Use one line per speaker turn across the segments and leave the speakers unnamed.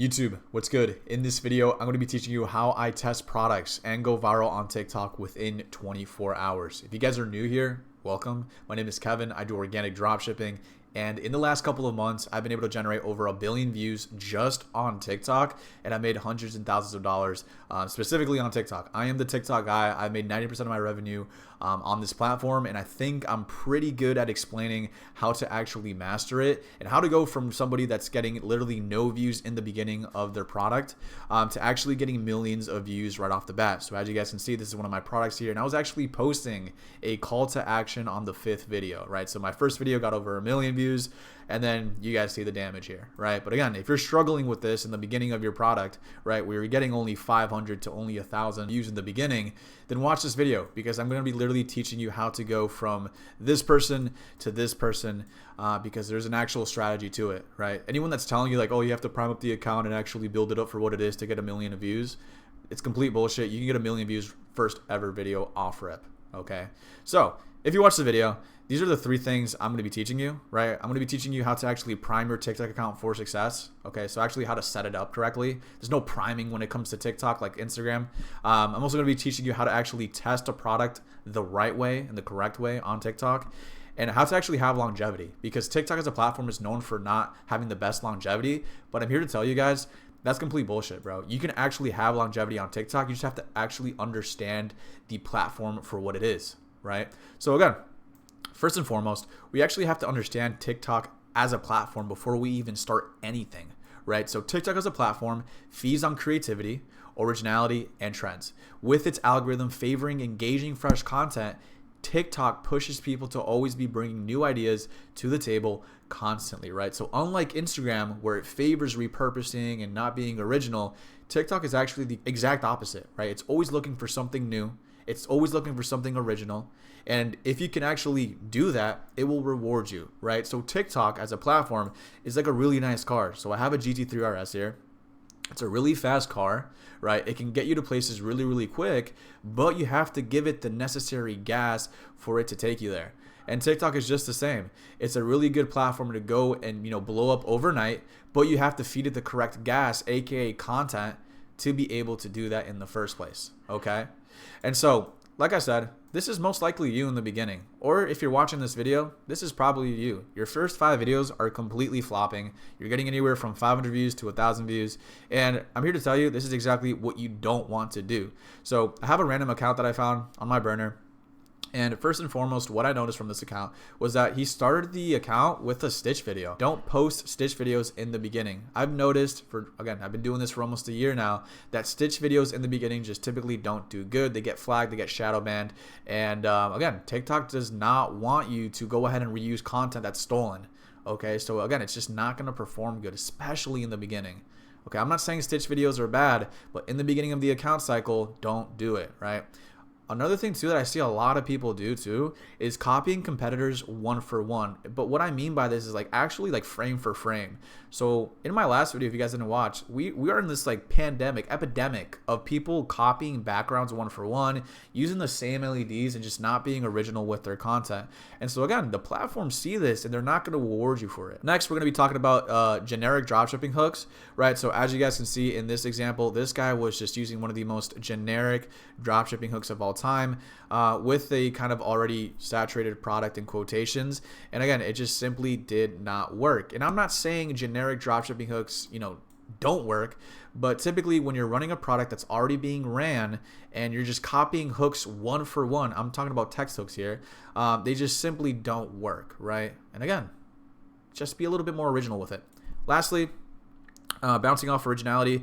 YouTube, what's good? In this video, I'm going to be teaching you how I test products and go viral on TikTok within 24 hours. If you guys are new here, welcome. My name is Kevin. I do organic dropshipping. And in the last couple of months, I've been able to generate over 1 billion views just on TikTok. And I made hundreds and thousands of dollars specifically on TikTok. I am the TikTok guy. I made 90% of my revenue on this platform. And I think I'm pretty good at explaining how to actually master it and how to go from somebody that's getting literally no views in the beginning of their product to actually getting millions of views right off the bat. So as you guys can see, this is one of my products here. And I was actually posting a call to action on the 5th video, right? So my first video got over 1 million views, and then you guys see the damage here, right? But again, if you're struggling with this in the beginning of your product, right, where you're getting only 500 to only 1,000 views in the beginning, then watch this video, because I'm going to be literally teaching you how to go from this person to this person, because there's an actual strategy to it, right? Anyone that's telling you like, oh, you have to prime up the account and actually build it up for what it is to get 1 million views, it's complete bullshit. You can get 1 million views first ever video off rip, okay? So if you watch the video, these are the 3 things I'm going to be teaching you, right? I'm going to be teaching you how to actually prime your TikTok account for success. Okay, so actually how to set it up correctly. There's no priming when it comes to TikTok like Instagram. I'm also going to be teaching you how to actually test a product the right way and the correct way on TikTok, and how to actually have longevity, because TikTok as a platform is known for not having the best longevity. But I'm here to tell you guys, that's complete bullshit, bro. You can actually have longevity on TikTok. You just have to actually understand the platform for what it is, right? So again, first and foremost, we actually have to understand TikTok as a platform before we even start anything, right? So TikTok as a platform feeds on creativity, originality, and trends. With its algorithm favoring engaging, fresh content, TikTok pushes people to always be bringing new ideas to the table constantly, right? So unlike Instagram, where it favors repurposing and not being original, TikTok is actually the exact opposite, right? It's always looking for something new. It's always looking for something original. And if you can actually do that, it will reward you, right? So TikTok as a platform is like a really nice car. So I have a GT3 RS here. It's a really fast car, right? It can get you to places really, really quick, but you have to give it the necessary gas for it to take you there. And TikTok is just the same. It's a really good platform to go and, blow up overnight, but you have to feed it the correct gas, aka content, to be able to do that in the first place, okay? And so, like I said, this is most likely you in the beginning. Or if you're watching this video, this is probably you. Your first 5 videos are completely flopping. You're getting anywhere from 500 views to 1,000 views. And I'm here to tell you, this is exactly what you don't want to do. So I have a random account that I found on my burner. And first and foremost, what I noticed from this account was that he started the account with a Stitch video. Don't post Stitch videos in the beginning. I've noticed, I've been doing this for almost a year now, that Stitch videos in the beginning just typically don't do good. They get flagged, they get shadow banned. And again, TikTok does not want you to go ahead and reuse content that's stolen. Okay, so again, it's just not going to perform good, especially in the beginning. Okay, I'm not saying Stitch videos are bad, but in the beginning of the account cycle, don't do it, right? Another thing too that I see a lot of people do too is copying competitors one for one. But what I mean by this is actually frame for frame. So in my last video, if you guys didn't watch, we are in this epidemic of people copying backgrounds one for one, using the same LEDs and just not being original with their content. And so again, the platforms see this and they're not going to reward you for it. Next, we're going to be talking about generic dropshipping hooks, right? So as you guys can see in this example, this guy was just using one of the most generic dropshipping hooks of all time with a kind of already saturated product in quotations. And again, it just simply did not work. And I'm not saying generic dropshipping hooks, don't work, but typically when you're running a product that's already being ran and you're just copying hooks one for one, I'm talking about text hooks here, they just simply don't work, right? And again, just be a little bit more original with it. Lastly, bouncing off originality,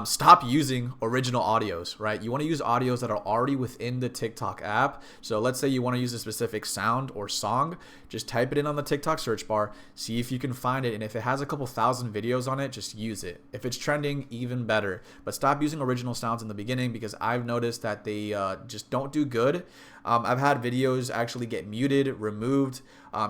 stop using original audios, right? You want to use audios that are already within the TikTok app. So let's say you want to use a specific sound or song, just type it in on the TikTok search bar, see if you can find it. And if it has a couple thousand videos on it, just use it. If it's trending, even better. But stop using original sounds in the beginning, because I've noticed that they just don't do good. I've had videos actually get muted, removed,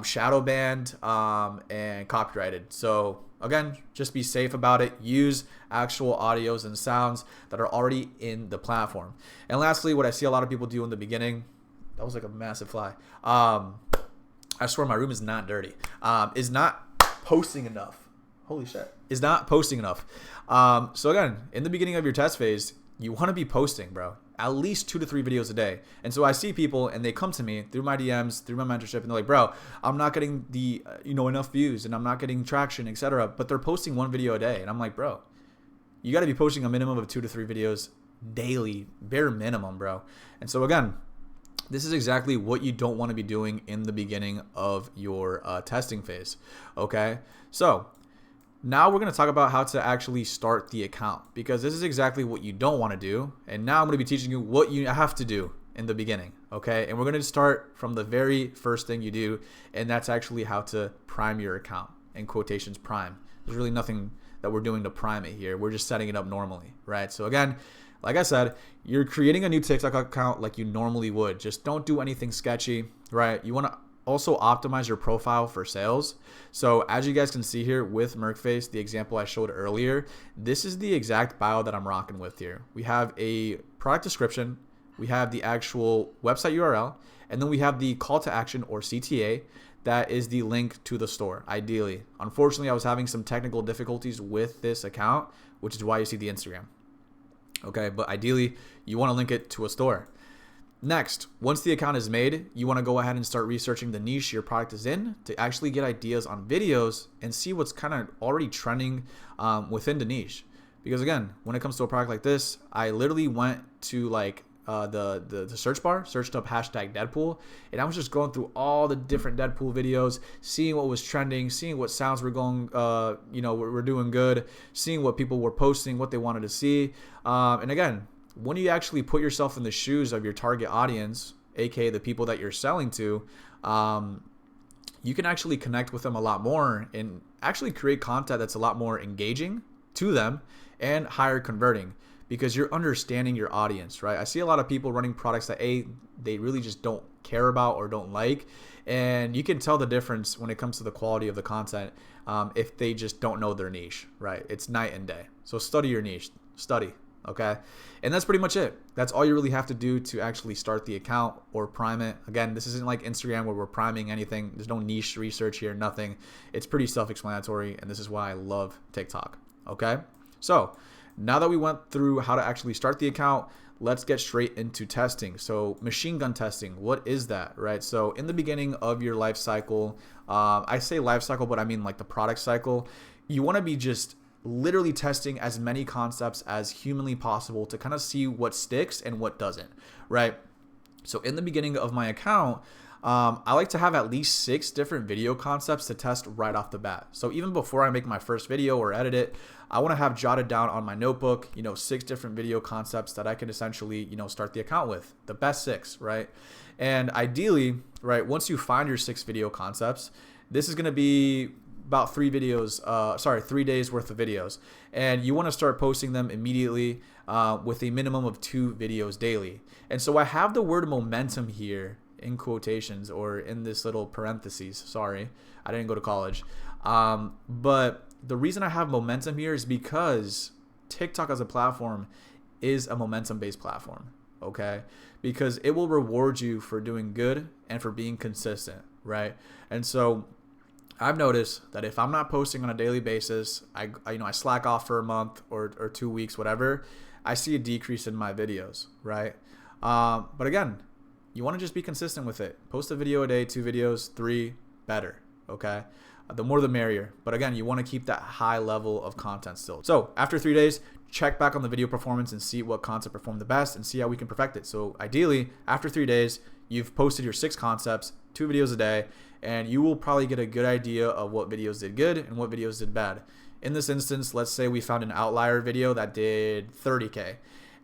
shadow banned, and copyrighted. So again, just be safe about it. Use actual audios and sounds that are already in the platform. And lastly, what I see a lot of people do in the beginning, that was like a massive fly. I swear my room is not dirty. Is not posting enough. holy shit, is not posting enough. So again, in the beginning of your test phase, you want to be posting, bro, at least 2 to 3 videos a day. And so I see people and they come to me through my DMs, through my mentorship, and they're like, bro, I'm not getting the, enough views and I'm not getting traction, etc. But they're posting 1 video a day. And I'm like, bro, you got to be posting a minimum of 2 to 3 videos daily, bare minimum, bro. And so again, this is exactly what you don't want to be doing in the beginning of your testing phase. Okay. So now we're going to talk about how to actually start the account, because this is exactly what you don't want to do. And now I'm going to be teaching you what you have to do in the beginning. Okay. And we're going to start from the very first thing you do. And that's actually how to prime your account, in quotations, prime. There's really nothing that we're doing to prime it here. We're just setting it up normally. Right. So again, like I said, you're creating a new TikTok account like you normally would. Just don't do anything sketchy, right? You want to also optimize your profile for sales. So as you guys can see here with Merkface, the example I showed earlier, this is the exact bio that I'm rocking with here. We have a product description, we have the actual website URL, and then we have the call to action, or CTA, that is the link to the store, ideally. Unfortunately, I was having some technical difficulties with this account, which is why you see the Instagram. Okay, but ideally, you want to link it to a store. Next, once the account is made, you want to go ahead and start researching the niche your product is in to actually get ideas on videos and see what's kind of already trending within the niche. Because again, when it comes to a product like this, I literally went to like the search bar, searched up hashtag Deadpool, and I was just going through all the different Deadpool videos, seeing what was trending, seeing what sounds were going, we're doing good, seeing what people were posting, what they wanted to see. And again, when you actually put yourself in the shoes of your target audience, aka the people that you're selling to, you can actually connect with them a lot more and actually create content that's a lot more engaging to them and higher converting, because you're understanding your audience, right? I see a lot of people running products that they really just don't care about or don't like, and you can tell the difference when it comes to the quality of the content if they just don't know their niche, right? It's night and day. So study your niche, study. Okay. And that's pretty much it. That's all you really have to do to actually start the account or prime it. Again, this isn't like Instagram where we're priming anything. There's no niche research here, nothing. It's pretty self-explanatory. And this is why I love TikTok. Okay. So now that we went through how to actually start the account, let's get straight into testing. So machine gun testing, what is that, right? So in the beginning of your life cycle, I say life cycle, but I mean like the product cycle, you want to be just literally testing as many concepts as humanly possible to kind of see what sticks and what doesn't, right? So in the beginning of my account, I like to have at least 6 different video concepts to test right off the bat. So even before I make my first video or edit it, I want to have jotted down on my notebook, 6 different video concepts that I can essentially, start the account with, the best 6, right? And ideally, right, once you find your 6 video concepts, this is going to be about 3 days worth of videos, and you want to start posting them immediately with a minimum of 2 videos daily. And so I have the word momentum here in quotations, or in this little parentheses. Sorry, I didn't go to college. But the reason I have momentum here is because TikTok as a platform is a momentum-based platform, okay? Because it will reward you for doing good and for being consistent, right? And so I've noticed that if I'm not posting on a daily basis, I slack off for a month or 2 weeks, whatever, I see a decrease in my videos, right? But again, you want to just be consistent with it. Post a video a day, 2 videos, 3, better, okay? The more the merrier. But again, you want to keep that high level of content still. So after 3 days, check back on the video performance and see what concept performed the best and see how we can perfect it. So ideally, after 3 days, you've posted your 6 concepts, 2 videos a day, and you will probably get a good idea of what videos did good and what videos did bad. In this instance, let's say we found an outlier video that did 30K,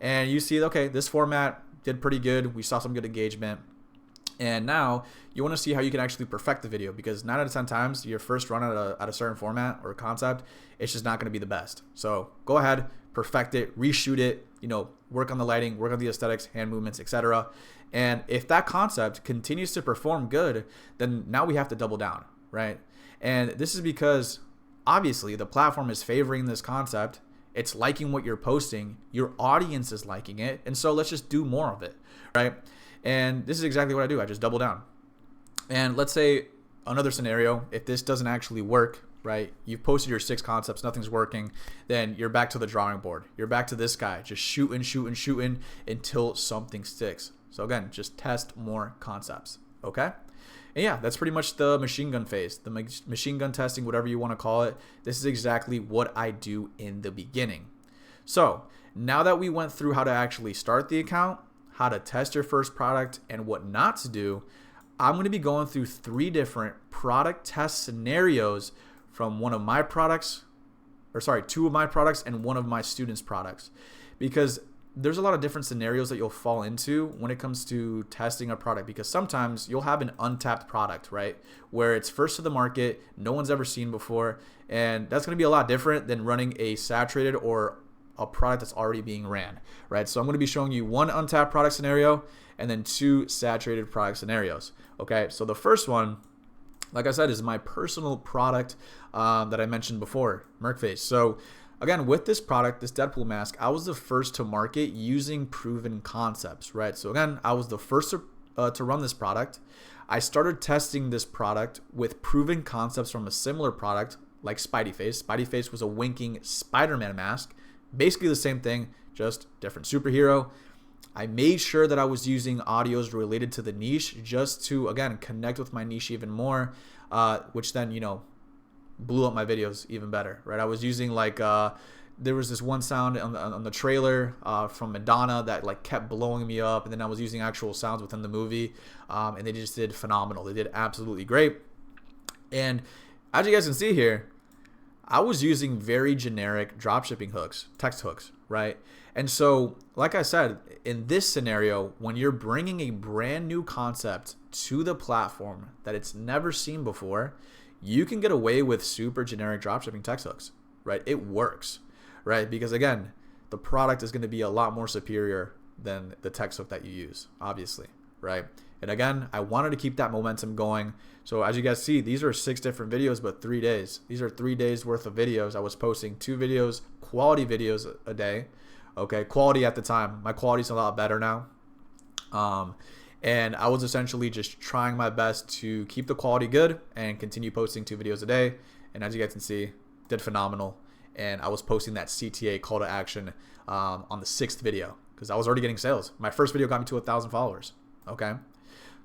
and you see, okay, this format did pretty good. We saw some good engagement. And now you want to see how you can actually perfect the video, because 9 out of 10 times your first run at a certain format or concept, it's just not going to be the best. So go ahead, perfect it, reshoot it, work on the lighting, work on the aesthetics, hand movements, etc. And if that concept continues to perform good, then now we have to double down, right? And this is because obviously the platform is favoring this concept. It's liking what you're posting. Your audience is liking it. And so let's just do more of it, right? And this is exactly what I do. I just double down. And let's say another scenario, if this doesn't actually work, right? You've posted your 6 concepts, nothing's working, then you're back to the drawing board. You're back to this guy, just shooting until something sticks. So again, just test more concepts, okay? And yeah, that's pretty much the machine gun phase, the machine gun testing, whatever you want to call it. This is exactly what I do in the beginning. So now that we went through how to actually start the account, how to test your first product, and what not to do, I'm going to be going through 3 different product test scenarios from 2 of my products and one of my students' products, because there's a lot of different scenarios that you'll fall into when it comes to testing a product, because sometimes you'll have an untapped product, right? Where it's first to the market, no one's ever seen before, and that's going to be a lot different than running a saturated or a product that's already being ran, right? So I'm going to be showing you 1 untapped product scenario and then 2 saturated product scenarios, okay? So the first one, like I said, is my personal product that I mentioned before, Merkface. So again, with this product, this Deadpool mask, I was the first to market using proven concepts, right? So again, I was the first to run this product. I started testing this product with proven concepts from a similar product like Spidey Face. Spidey Face was a winking Spider-Man mask. Basically the same thing, just different superhero. I made sure that I was using audios related to the niche just to, again, connect with my niche even more, which then, blew up my videos even better, right? I was using there was this one sound on the trailer from Madonna that like kept blowing me up, and then I was using actual sounds within the movie, and they just did phenomenal. They did absolutely great. And as you guys can see here, I was using very generic dropshipping hooks, text hooks, right? And so, like I said, in this scenario, when you're bringing a brand new concept to the platform that it's never seen before, you can get away with super generic dropshipping text hooks, right? It works, right? Because again, the product is going to be a lot more superior than the text hook that you use, obviously, right? And again, I wanted to keep that momentum going. So as you guys see, these are 6 different videos, but 3 days. These are 3 days worth of videos. I was posting 2 videos, quality videos a day. Okay, quality at the time. My quality's a lot better now. And I was essentially just trying my best to keep the quality good and continue posting 2 videos a day. And as you guys can see, did phenomenal. And I was posting that CTA call to action on the 6th video because I was already getting sales. My first video got me to 1,000 followers. Okay.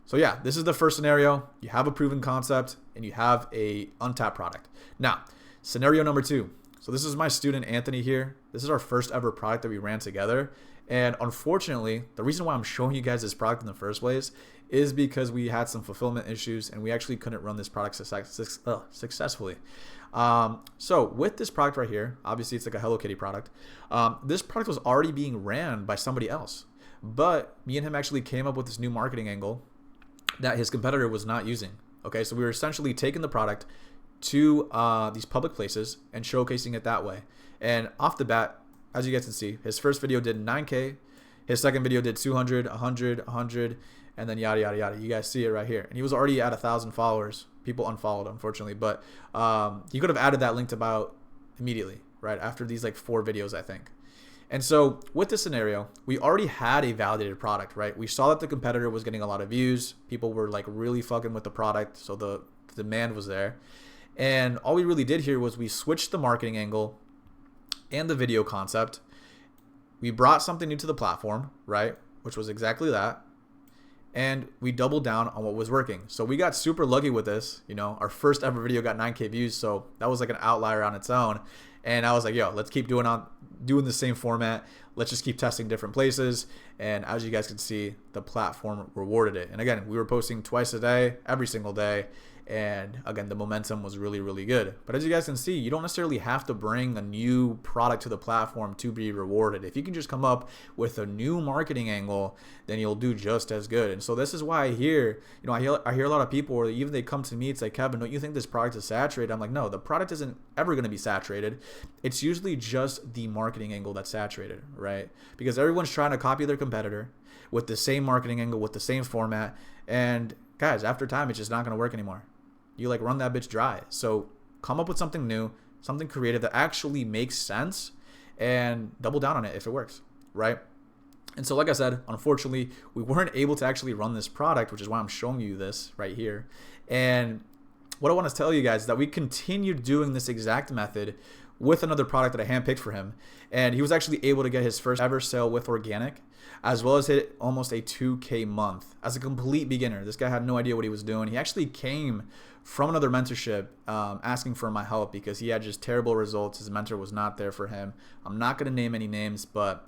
So yeah, this is the first scenario. You have a proven concept and you have a untapped product. Now, scenario number 2. So this is my student Anthony here. This is our first ever product that we ran together. And unfortunately, the reason why I'm showing you guys this product in the first place is because we had some fulfillment issues and we actually couldn't run this product successfully. So with this product right here, obviously it's like a Hello Kitty product. This product was already being ran by somebody else, but me and him actually came up with this new marketing angle that his competitor was not using. Okay, so we were essentially taking the product to these public places and showcasing it that way. And off the bat, as you guys can see, his first video did 9K, his second video did 200, 100, 100, and then yada, yada, yada. You guys see it right here. And he was already at 1,000 followers. People unfollowed, unfortunately, but he could have added that link to about immediately, right? After these like 4 videos, I think. And so with this scenario, we already had a validated product, right? We saw that the competitor was getting a lot of views. People were like really fucking with the product. So the demand was there. And all we really did here was we switched the marketing angle and the video concept. We brought something new to the platform, right? Which was exactly that. And we doubled down on what was working. So we got super lucky with this. Our first ever video got 9K views. So that was like an outlier on its own. And I was like, yo, let's keep doing the same format. Let's just keep testing different places. And as you guys can see, the platform rewarded it. And again, we were posting twice a day, every single day. And again, the momentum was really, really good. But as you guys can see, you don't necessarily have to bring a new product to the platform to be rewarded. If you can just come up with a new marketing angle, then you'll do just as good. And so this is why I hear a lot of people, or even they come to me, it's like, Kevin, don't you think this product is saturated? I'm like, no, the product isn't ever going to be saturated. It's usually just the marketing angle that's saturated, right? Because everyone's trying to copy their competitor with the same marketing angle, with the same format. And guys, after time, it's just not going to work anymore. You like run that bitch dry. So come up with something new, something creative that actually makes sense, and double down on it if it works, right? And so like I said, unfortunately, we weren't able to actually run this product, which is why I'm showing you this right here. And what I want to tell you guys is that we continued doing this exact method with another product that I handpicked for him. And he was actually able to get his first ever sale with organic, as well as hit almost a 2K month as a complete beginner. This guy had no idea what he was doing. He actually came from another mentorship asking for my help because he had just terrible results. His mentor was not there for him. I'm not going to name any names, but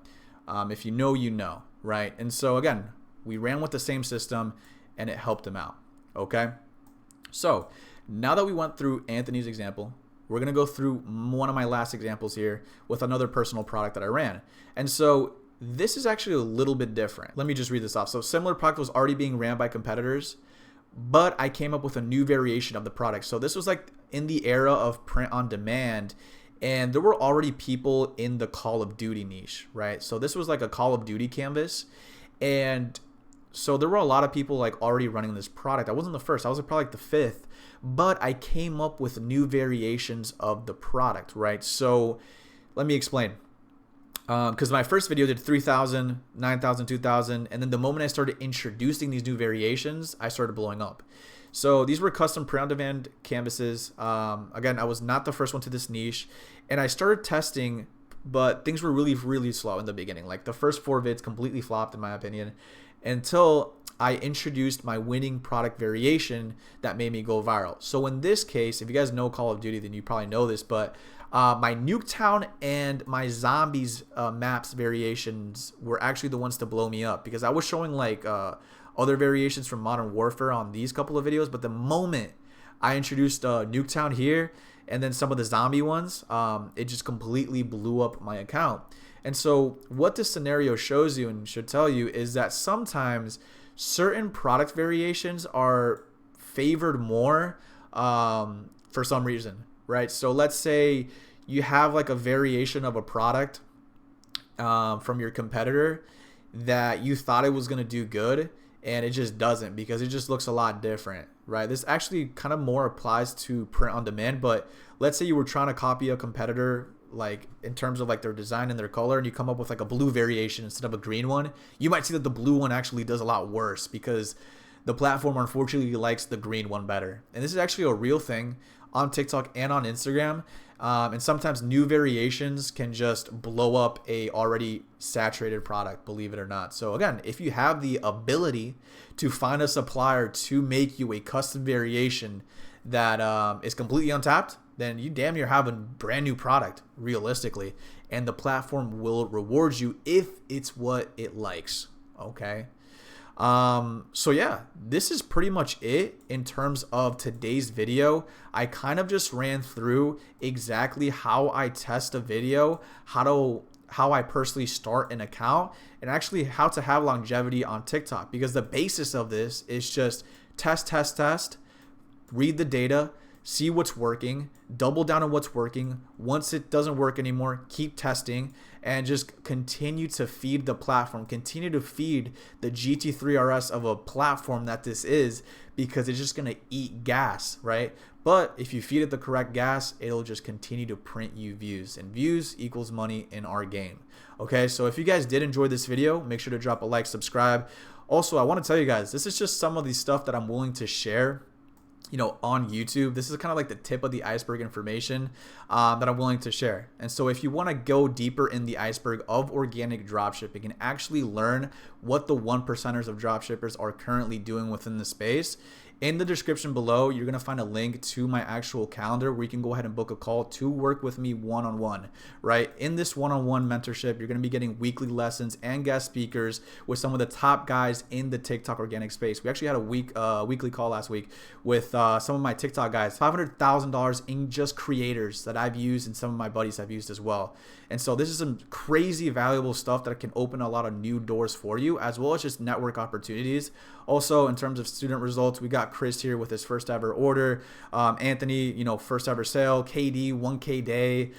if you know, you know, right? And so again, we ran with the same system and it helped him out, okay? So now that we went through Anthony's example, we're going to go through one of my last examples here with another personal product that I ran. And so this is actually a little bit different. Let me just read this off. So similar product was already being ran by competitors, but I came up with a new variation of the product. So this was like in the era of print on demand, and there were already people in the Call of Duty niche, right? So this was like a Call of Duty canvas. And so there were a lot of people like already running this product. I wasn't the first, I was probably like the fifth, but I came up with new variations of the product, right? So let me explain. Because my first video did 3,000, 9,000, 2,000, and then the moment I started introducing these new variations, I started blowing up. So these were custom print-on-demand canvases. Again, I was not the first one to this niche, and I started testing, but things were really, really slow in the beginning. Like the first 4 vids completely flopped in my opinion, until I introduced my winning product variation that made me go viral. So in this case, if you guys know Call of Duty, then you probably know this, but my Nuketown and my Zombies maps variations were actually the ones to blow me up, because I was showing like other variations from Modern Warfare on these couple of videos, but the moment I introduced Nuketown here and then some of the zombie ones, it just completely blew up my account. And so what this scenario shows you and should tell you is that sometimes certain product variations are favored more for some reason, right? So let's say you have like a variation of a product from your competitor that you thought it was going to do good, and it just doesn't, because it just looks a lot different, right? This actually kind of more applies to print on demand, but let's say you were trying to copy a competitor like in terms of like their design and their color, and you come up with like a blue variation instead of a green one. You might see that the blue one actually does a lot worse because the platform unfortunately likes the green one better. And this is actually a real thing on TikTok and on Instagram. And sometimes new variations can just blow up a already saturated product, believe it or not. So again, if you have the ability to find a supplier to make you a custom variation that is completely untapped, then you damn near have a brand new product realistically, and the platform will reward you if it's what it likes. Okay. So yeah, this is pretty much it in terms of today's video. I kind of just ran through exactly how I test a video, how I personally start an account, and actually how to have longevity on TikTok, because the basis of this is just test, read the data, see what's working, double down on what's working. Once it doesn't work anymore, keep testing, and just continue to feed the platform, continue to feed the GT3RS of a platform that this is, because it's just going to eat gas, right? But if you feed it the correct gas, it'll just continue to print you views, and views equals money in our game. Okay, so if you guys did enjoy this video, make sure to drop a like, subscribe. Also, I want to tell you guys, this is just some of the stuff that I'm willing to share, you know, on YouTube. This is kind of like the tip of the iceberg information that I'm willing to share. And so if you want to go deeper in the iceberg of organic dropshipping and actually learn what the 1%ers of dropshippers are currently doing within the space, in the description below, you're going to find a link to my actual calendar where you can go ahead and book a call to work with me one-on-one, right? In this one-on-one mentorship, you're going to be getting weekly lessons and guest speakers with some of the top guys in the TikTok organic space. We actually had a weekly call last week with some of my TikTok guys, $500,000 in just creators that I've used and some of my buddies have used as well. And so this is some crazy valuable stuff that can open a lot of new doors for you, as well as just network opportunities. Also, in terms of student results, we got Chris here with his first ever order. Anthony, you know, first ever sale. KD, 1K day.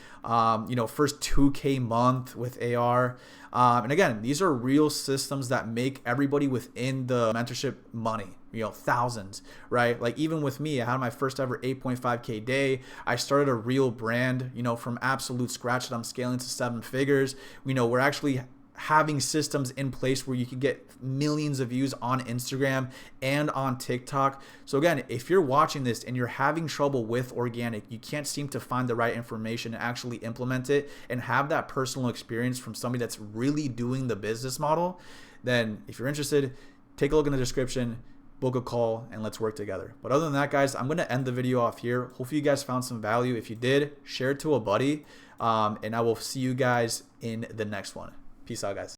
You know, first 2K month with AR. And again, these are real systems that make everybody within the mentorship money, you know, thousands, right? Like even with me, I had my first ever 8.5K day. I started a real brand, you know, from absolute scratch that I'm scaling to 7 figures. You know, we're actually having systems in place where you can get millions of views on Instagram and on TikTok. So again, if you're watching this and you're having trouble with organic, you can't seem to find the right information and actually implement it and have that personal experience from somebody that's really doing the business model, then if you're interested, take a look in the description, book a call, and let's work together. But other than that, guys, I'm going to end the video off here. Hopefully you guys found some value. If you did, share it to a buddy, and I will see you guys in the next one. Peace out, guys.